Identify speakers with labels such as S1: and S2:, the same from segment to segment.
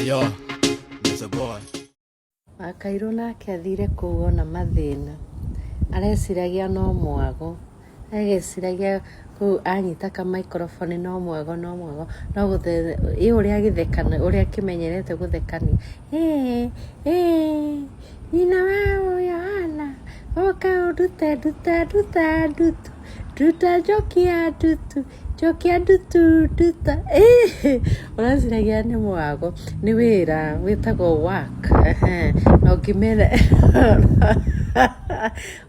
S1: Yo, there's a boy.
S2: Wakairu nake athire kũu ona mathĩna. Areciragia no mwago. Ageciragia kũu anyita ka microphone no mwago. No gũthe ũrĩa gĩthekana ũrĩa kĩmenyerete gũthekania. Nina wao Yohana. Oka udute duta jokia duta. Ũraciragia nĩ mwago. Nĩ wĩra wĩtagwo work. Na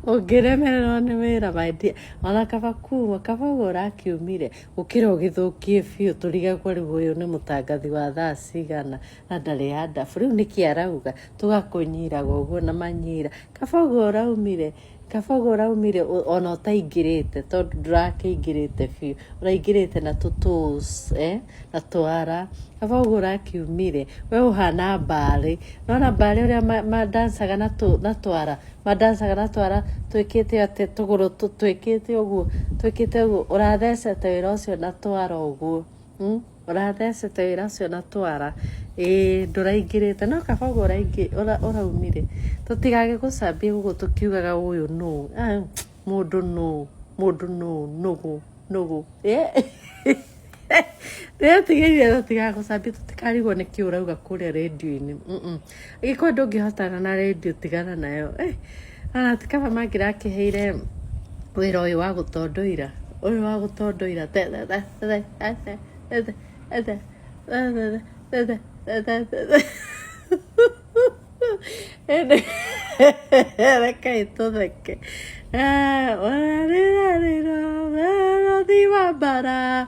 S2: ũngĩremererwo nĩ wĩra my dear. Ona kaba kuuma kaba ũrakiumire ũkĩra ũgĩthũkie biũ tũrigagwo rĩu ũyũ nĩ mũtangathi wa thaa cigana na ndarĩ handabu. Rĩu nĩkĩ arauga tũgakũnyiraga ũguo na manyira. Kaba ũraumire ona ũtaingĩrĩte tondũ ndũrakĩingĩrĩte biũ. Ũraingĩrĩte na tũtũs na twara. Kaba ũguo ũrakiumire we ũhana mbarĩ. Nona mbarĩ ũrĩa madansaga na twara. Madansaga na twara twĩkĩte atĩ tũgũrũ twĩkĩte ũguo ũrathecete wĩra ũcio na twara ũguo. Ũrathecete wĩra ũcio na twara. Ndũraingĩrĩte no kaba ũguo ũraumire. Tũtigage gũcambia ũguo tũkiugaga ũyũ no. Mũndũ nũgũ. Tigĩrĩre tũtigaga gũcambia tũtikarigwo nĩkĩ ũrauga kũrĩa radio-inĩ. Gĩkorwo ndũngĩhotana na radio tigana nayo. Ona tikaba mangĩrakĩheire wĩra ũyũ wa gũtondoira. Ũyũ wa gũtondoira. Rekei tũtheke. Bara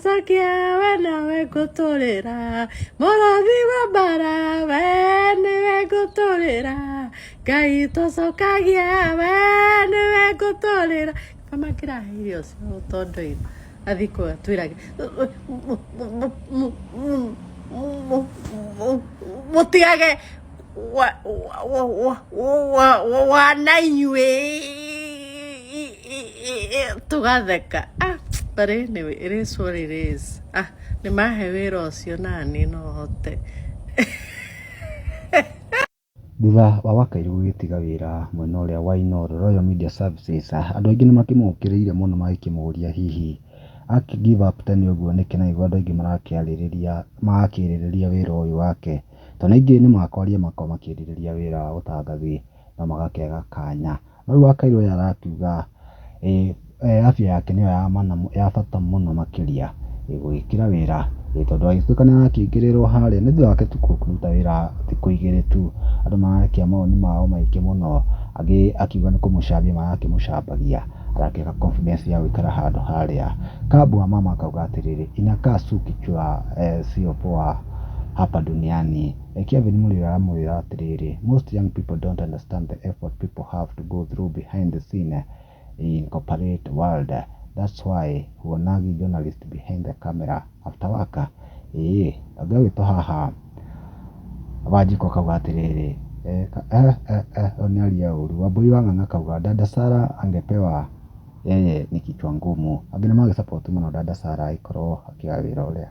S2: sakia wena wegũtũrĩra mũrũthi wa bara wene wegũtũrĩra Ngai tũcokagia wene wegũtũrĩra. Kama kĩraheire ũcio gũtondoira athikũ atwĩrage mũtigage wanainyuĩ tũgatheka. But anyway, it is what it is. Nĩ mahe wĩra ũcio nani no hote.
S3: Thutha wa Wakairu gũgĩtiga wĩra mwena ũrĩa wa inooro Royal Media Services, andũ aingĩ nĩ makĩmũkĩrĩire mũno magĩkĩmũria hihi give up tene ũguo nĩkĩ, na igua andũ aingĩ magakĩrĩrĩria wĩra ũyũ wake, tondũ aingĩ nĩ makwaria makĩrĩrĩria wĩra wa ũtangathi no magakĩaga kanya. No rĩu Wakairu ũyũ arakiuga afya yake nĩyo ya bata mũno makĩria gũgĩkĩra wĩra, tondũ agĩtuĩka nĩ arakĩingĩrĩrwo harĩa nĩ thutha wake tu kũruta wĩra thikũ igĩrĩ tu, andũ marakĩa maoni mao maingĩ mũno, angĩ akiuga nĩ kũmũcambia marakĩmũcambagia, arakĩaga confidence ya gũikara handũ harĩa. Kambu wa mama akauga atĩrĩrĩ, inakaa su kichwa sio poa hapa duniani. Kevin Muliro aramwĩra atĩrĩrĩ, most young people don't understand the effort people have to go through behind the scene in corporate world. That's why huonagi journalist behind the camera after work. Agawĩtwo haha wanjiku akauga atĩrĩrĩ, onaria ũru. Wambui Wang'ang'a akauga dadasarah angepewa yeye ni kichwa ngumu. Angĩ nĩ magĩsupport mũno dadasarah ikorwo akĩaga wĩra ũrĩa